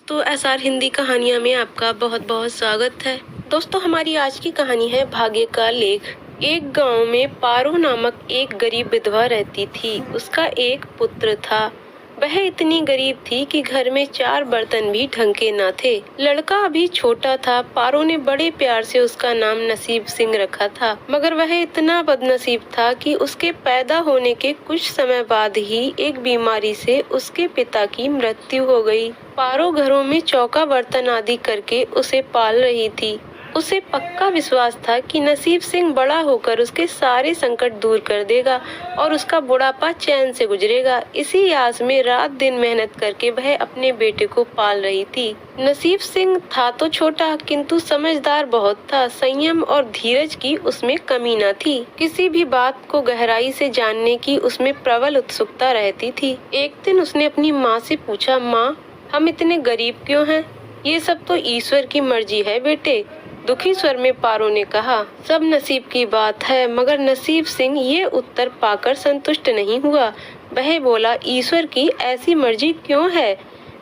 दोस्तों, एसआर हिंदी कहानियाँ में आपका बहुत बहुत स्वागत है। दोस्तों, हमारी आज की कहानी है भाग्य का लेख। एक गांव में पारो नामक एक गरीब विधवा रहती थी। उसका एक पुत्र था। वह इतनी गरीब थी कि घर में 4 बर्तन भी ढंग के न थे। लड़का अभी छोटा था। पारो ने बड़े प्यार से उसका नाम नसीब सिंह रखा था, मगर वह इतना बदनसीब था कि उसके पैदा होने के कुछ समय बाद ही एक बीमारी से उसके पिता की मृत्यु हो गई। पारो घरों में चौका बर्तन आदि करके उसे पाल रही थी। उसे पक्का विश्वास था कि नसीब सिंह बड़ा होकर उसके सारे संकट दूर कर देगा और उसका बुढ़ापा चैन से गुजरेगा। इसी आस में रात दिन मेहनत करके वह अपने बेटे को पाल रही थी। नसीब सिंह था तो छोटा, किंतु समझदार बहुत था। संयम और धीरज की उसमें कमी न थी। किसी भी बात को गहराई से जानने की उसमें प्रबल उत्सुकता रहती थी। एक दिन उसने अपनी माँ से पूछा, माँ, हम इतने गरीब क्यों हैं? ये सब तो ईश्वर की मर्जी है बेटे। दुखी स्वर में पारो ने कहा, सब नसीब की बात है। मगर नसीब सिंह ये उत्तर पाकर संतुष्ट नहीं हुआ। वह बोला, ईश्वर की ऐसी मर्जी क्यों है?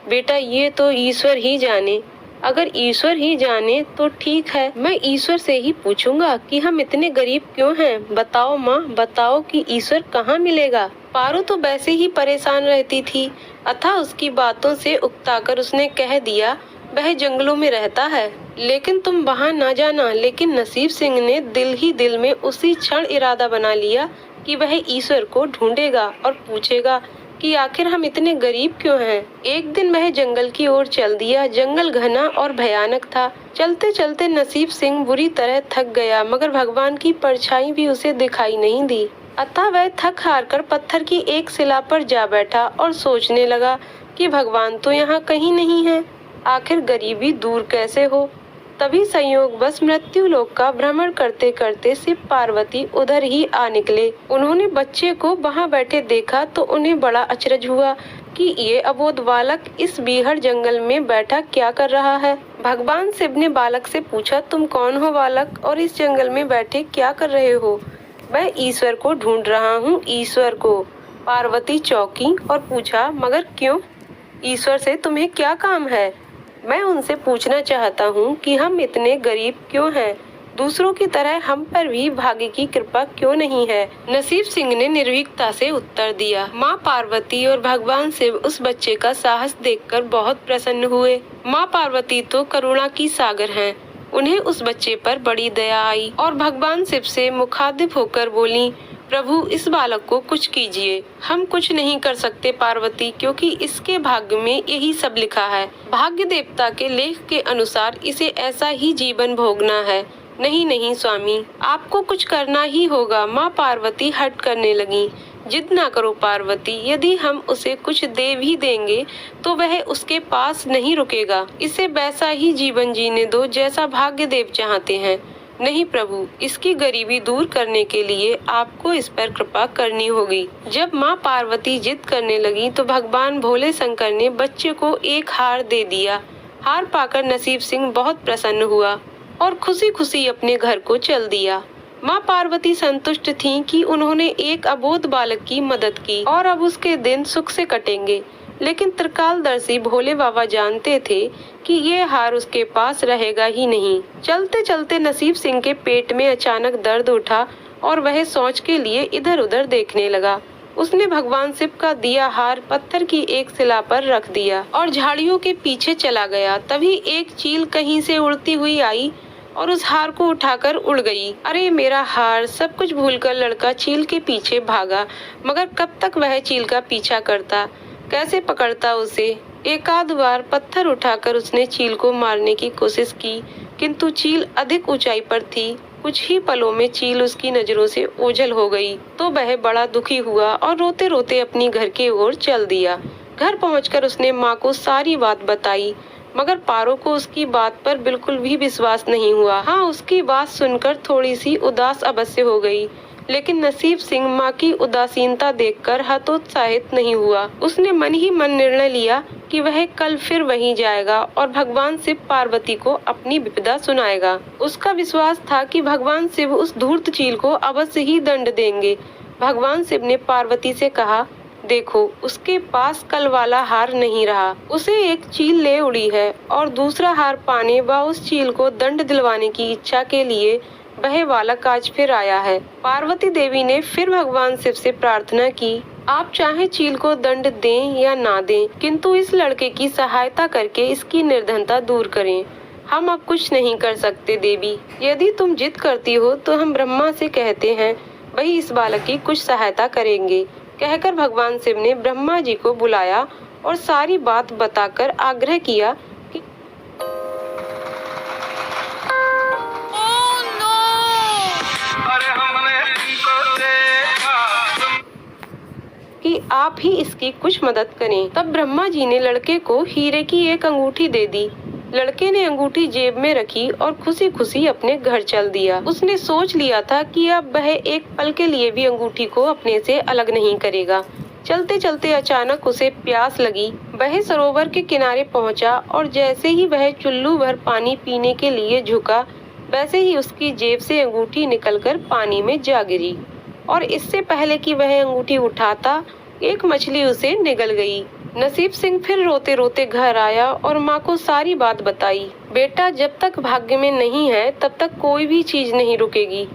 बेटा, ये तो ईश्वर ही जाने। अगर ईश्वर ही जाने तो ठीक है, मैं ईश्वर से ही पूछूंगा कि हम इतने गरीब क्यों हैं। बताओ माँ, बताओ कि ईश्वर कहाँ मिलेगा। पारो तो वैसे ही परेशान रहती थी, अतः उसकी बातों से उकताकर उसने कह दिया, वह जंगलों में रहता है, लेकिन तुम वहाँ न जाना। लेकिन नसीब सिंह ने दिल ही दिल में उसी क्षण इरादा बना लिया कि वह ईश्वर को ढूंढेगा और पूछेगा कि आखिर हम इतने गरीब क्यों हैं। एक दिन वह जंगल की ओर चल दिया। जंगल घना और भयानक था। चलते चलते नसीब सिंह बुरी तरह थक गया, मगर भगवान की परछाई भी उसे दिखाई नहीं दी। अतः वह थक हार कर पत्थर की एक शिला पर जा बैठा और सोचने लगा कि भगवान तो यहाँ कहीं नहीं है। आखिर गरीबी दूर कैसे हो? तभी संयोगवश मृत्यु लोक का भ्रमण करते करते शिव पार्वती उधर ही आ निकले। उन्होंने बच्चे को वहां बैठे देखा तो उन्हें बड़ा अचरज हुआ कि ये अबोध बालक इस बीहड़ जंगल में बैठा क्या कर रहा है। भगवान शिव ने बालक से पूछा, तुम कौन हो बालक, और इस जंगल में बैठे क्या कर रहे हो? मैं ईश्वर को ढूंढ रहा हूँ, ईश्वर को। पार्वती चौंकी और पूछा, मगर क्यों? ईश्वर से तुम्हें क्या काम है? मैं उनसे पूछना चाहता हूँ कि हम इतने गरीब क्यों हैं? दूसरों की तरह हम पर भी भाग्य की कृपा क्यों नहीं है? नसीब सिंह ने निर्भीकता से उत्तर दिया। माँ पार्वती और भगवान शिव उस बच्चे का साहस देखकर बहुत प्रसन्न हुए। माँ पार्वती तो करुणा की सागर हैं। उन्हें उस बच्चे पर बड़ी दया आई और भगवान शिव से मुखातिब होकर बोली, प्रभु, इस बालक को कुछ कीजिए। हम कुछ नहीं कर सकते पार्वती, क्योंकि इसके भाग्य में यही सब लिखा है। भाग्य देवता के लेख के अनुसार इसे ऐसा ही जीवन भोगना है। नहीं नहीं स्वामी, आपको कुछ करना ही होगा। माँ पार्वती हट करने लगी। जिद ना करो पार्वती, यदि हम उसे कुछ दे भी देंगे तो वह उसके पास नहीं रुकेगा। इसे वैसा ही जीवन जीने दो जैसा भाग्य देव चाहते हैं। नहीं प्रभु, इसकी गरीबी दूर करने के लिए आपको इस पर कृपा करनी होगी। जब माँ पार्वती जिद करने लगी तो भगवान भोले शंकर ने बच्चे को एक हार दे दिया। हार पाकर नसीब सिंह बहुत प्रसन्न हुआ और खुशी खुशी अपने घर को चल दिया। माँ पार्वती संतुष्ट थीं कि उन्होंने एक अबोध बालक की मदद की और अब उसके दिन सुख से कटेंगे। लेकिन त्रिकालदर्शी भोले बाबा जानते थे कि ये हार उसके पास रहेगा ही नहीं। चलते चलते नसीब सिंह के पेट में अचानक दर्द उठा और वह शौच के लिए इधर उधर देखने लगा। उसने भगवान शिव का दिया हार पत्थर की एक शिला पर रख दिया और झाड़ियों के पीछे चला गया। तभी एक चील कहीं से उड़ती हुई आई और उस हार को उठाकर उड़ गई। अरे मेरा हार! सब कुछ भूलकर लड़का चील के पीछे भागा, मगर कब तक वह चील का पीछा करता, कैसे पकड़ता उसे। एक आध बार पत्थर उठाकर उसने चील को मारने की कोशिश की, किंतु चील अधिक ऊंचाई पर थी। कुछ ही पलों में चील उसकी नजरों से ओझल हो गई तो वह बड़ा दुखी हुआ और रोते रोते अपनी घर की ओर चल दिया। घर पहुंचकर उसने माँ को सारी बात बताई, मगर पारो को उसकी बात पर बिल्कुल भी विश्वास नहीं हुआ। हाँ, उसकी बात सुनकर थोड़ी सी उदास अवश्य हो गई, लेकिन नसीब सिंह माँ की उदासीनता देखकर हतोत्साहित नहीं हुआ। उसने मन ही मन निर्णय लिया कि वह कल फिर वहीं जाएगा और भगवान शिव पार्वती को अपनी विपदा सुनाएगा। उसका विश्वास था कि भगवान शिव उस धूर्त चील को अवश्य ही दंड देंगे। भगवान शिव ने पार्वती से कहा, देखो, उसके पास कल वाला हार नहीं रहा। उसे एक चील ले उड़ी है और दूसरा हार पाने व उस चील को दंड दिलवाने की इच्छा के लिए वह बालक आज फिर आया है। पार्वती देवी ने फिर भगवान शिव से प्रार्थना की, आप चाहे चील को दंड दें या ना दें, किंतु इस लड़के की सहायता करके इसकी निर्धनता दूर करें। हम अब कुछ नहीं कर सकते देवी। यदि तुम जिद करती हो तो हम ब्रह्मा से कहते हैं, वही इस बालक की कुछ सहायता करेंगे। कहकर भगवान शिव ने ब्रह्मा जी को बुलाया और सारी बात बताकर आग्रह किया कि आप ही इसकी कुछ मदद करें। तब ब्रह्मा जी ने लड़के को हीरे की एक अंगूठी दे दी। लड़के ने अंगूठी जेब में रखी और खुशी खुशी अपने घर चल दिया। उसने सोच लिया था कि अब वह एक पल के लिए भी अंगूठी को अपने से अलग नहीं करेगा। चलते चलते अचानक उसे प्यास लगी। वह सरोवर के किनारे पहुंचा और जैसे ही वह चुल्लू भर पानी पीने के लिए झुका, वैसे ही उसकी जेब से अंगूठी निकलकर पानी में जा गिरी और इससे पहले कि वह अंगूठी उठाता, एक मछली उसे निगल गई। नसीब सिंह फिर रोते रोते घर आया और माँ को सारी बात बताई। बेटा, जब तक भाग्य में नहीं है तब तक कोई भी चीज नहीं रुकेगी।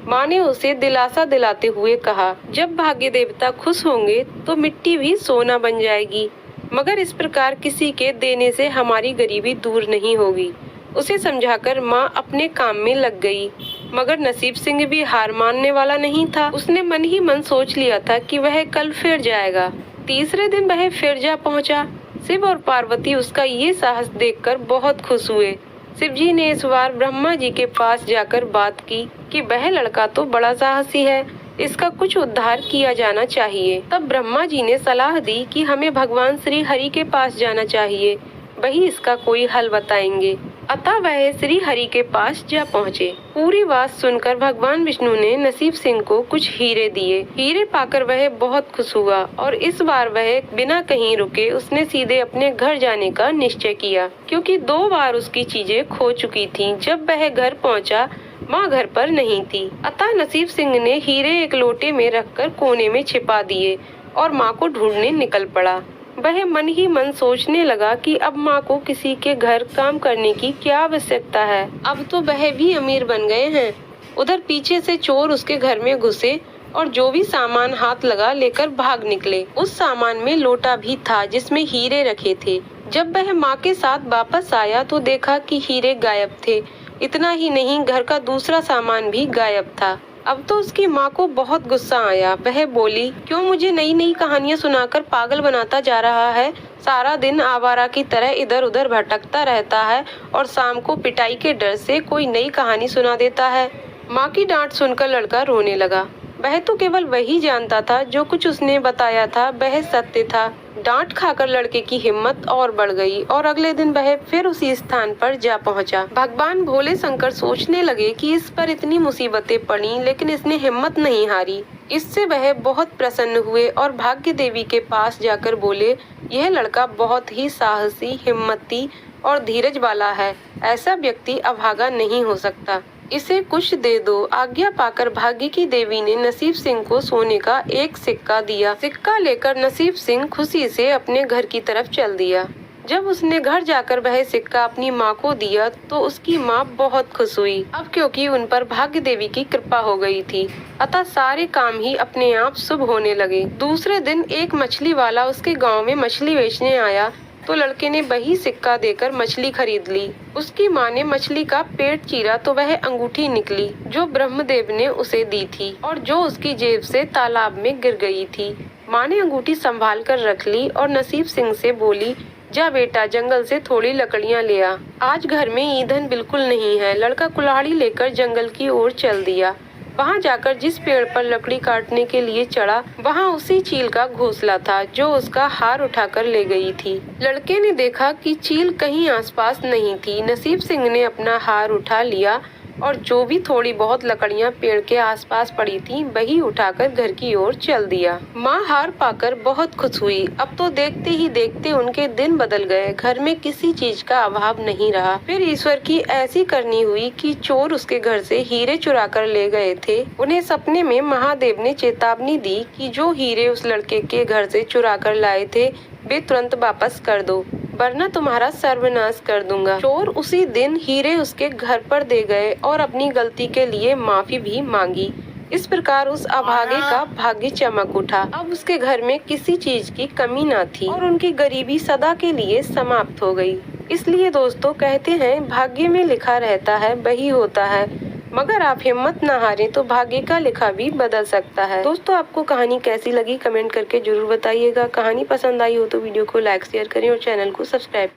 माँ ने उसे दिलासा दिलाते हुए कहा, जब भाग्य देवता खुश होंगे तो मिट्टी भी सोना बन जाएगी, मगर इस प्रकार किसी के देने से हमारी गरीबी दूर नहीं होगी। उसे समझाकर माँ अपने काम में लग गई। मगर नसीब सिंह भी हार मानने वाला नहीं था। उसने मन ही मन सोच लिया था कि वह कल फिर जाएगा। तीसरे दिन वह फिर जा पहुंचा। शिव और पार्वती उसका ये साहस देखकर बहुत खुश हुए। शिव जी ने इस बार ब्रह्मा जी के पास जाकर बात की कि वह लड़का तो बड़ा साहसी है, इसका कुछ उद्धार किया जाना चाहिए। तब ब्रह्मा जी ने सलाह दी कि हमें भगवान श्री हरि के पास जाना चाहिए, वही इसका कोई हल बताएंगे। अतः वह श्री हरि के पास जा पहुँचे। पूरी बात सुनकर भगवान विष्णु ने नसीब सिंह को कुछ हीरे दिए। हीरे पाकर वह बहुत खुश हुआ और इस बार वह बिना कहीं रुके उसने सीधे अपने घर जाने का निश्चय किया, क्योंकि 2 बार उसकी चीजें खो चुकी थीं। जब वह घर पहुंचा, माँ घर पर नहीं थी। अतः नसीब सिंह ने हीरे एक लोटे में रखकर कोने में छिपा दिए और माँ को ढूंढने निकल पड़ा। वह मन ही मन सोचने लगा कि अब माँ को किसी के घर काम करने की क्या आवश्यकता है, अब तो वह भी अमीर बन गए हैं। उधर पीछे से चोर उसके घर में घुसे और जो भी सामान हाथ लगा लेकर भाग निकले। उस सामान में लोटा भी था जिसमें हीरे रखे थे। जब वह माँ के साथ वापस आया तो देखा कि हीरे गायब थे। इतना ही नहीं, घर का दूसरा सामान भी गायब था। अब तो उसकी माँ को बहुत गुस्सा आया। वह बोली, क्यों मुझे नई नई कहानियाँ सुनाकर पागल बनाता जा रहा है? सारा दिन आवारा की तरह इधर उधर भटकता रहता है और शाम को पिटाई के डर से कोई नई कहानी सुना देता है। माँ की डांट सुनकर लड़का रोने लगा। वह तो केवल वही जानता था जो कुछ उसने बताया था वह सत्य था। डांट खाकर लड़के की हिम्मत और बढ़ गई और अगले दिन वह फिर उसी स्थान पर जा पहुंचा। भगवान भोले शंकर सोचने लगे कि इस पर इतनी मुसीबतें पड़ी लेकिन इसने हिम्मत नहीं हारी। इससे वह बहुत प्रसन्न हुए और भाग्य देवी के पास जाकर बोले, यह लड़का बहुत ही साहसी, हिम्मती और धीरज वाला है। ऐसा व्यक्ति अभागा नहीं हो सकता, इसे कुछ दे दो। आज्ञा पाकर भाग्य की देवी ने नसीब सिंह को सोने का एक सिक्का दिया। सिक्का लेकर नसीब सिंह खुशी से अपने घर की तरफ चल दिया। जब उसने घर जाकर वह सिक्का अपनी माँ को दिया तो उसकी माँ बहुत खुश हुई। अब क्योंकि उन पर भाग्य देवी की कृपा हो गई थी, अतः सारे काम ही अपने आप शुभ होने लगे। दूसरे दिन एक मछली वाला उसके गाँव में मछली बेचने आया तो लड़के ने वही सिक्का देकर मछली खरीद ली। उसकी माँ ने मछली का पेट चीरा तो वह अंगूठी निकली जो ब्रह्मदेव ने उसे दी थी और जो उसकी जेब से तालाब में गिर गई थी। माँ ने अंगूठी संभाल कर रख ली और नसीब सिंह से बोली, जा बेटा, जंगल से थोड़ी लकड़ियाँ ले आ। आज घर में ईंधन बिल्कुल नहीं है। लड़का कुल्हाड़ी लेकर जंगल की ओर चल दिया। वहाँ जाकर जिस पेड़ पर लकड़ी काटने के लिए चढ़ा, वहाँ उसी चील का घोंसला था जो उसका हार उठाकर ले गई थी। लड़के ने देखा कि चील कहीं आसपास नहीं थी। नसीब सिंह ने अपना हार उठा लिया और जो भी थोड़ी बहुत लकड़ियाँ पेड़ के आसपास पड़ी थीं, वही उठाकर घर की ओर चल दिया। माँ हार पाकर बहुत खुश हुई। अब तो देखते ही देखते उनके दिन बदल गए। घर में किसी चीज का अभाव नहीं रहा। फिर ईश्वर की ऐसी करनी हुई कि चोर उसके घर से हीरे चुरा कर ले गए थे। उन्हें सपने में महादेव ने चेतावनी दी कि जो हीरे उस लड़के के घर से चुरा कर लाए थे, वे तुरंत वापस कर दो, वरना तुम्हारा सर्वनाश कर दूंगा। चोर उसी दिन हीरे उसके घर पर दे गए और अपनी गलती के लिए माफी भी मांगी। इस प्रकार उस अभागे का भाग्य चमक उठा। अब उसके घर में किसी चीज की कमी न थी और उनकी गरीबी सदा के लिए समाप्त हो गई। इसलिए दोस्तों कहते हैं, भाग्य में लिखा रहता है वही होता है, मगर आप हिम्मत न हारें तो भाग्य का लिखा भी बदल सकता है। दोस्तों आपको कहानी कैसी लगी कमेंट करके जरूर बताइएगा। कहानी पसंद आई हो तो वीडियो को लाइक शेयर करें और चैनल को सब्सक्राइब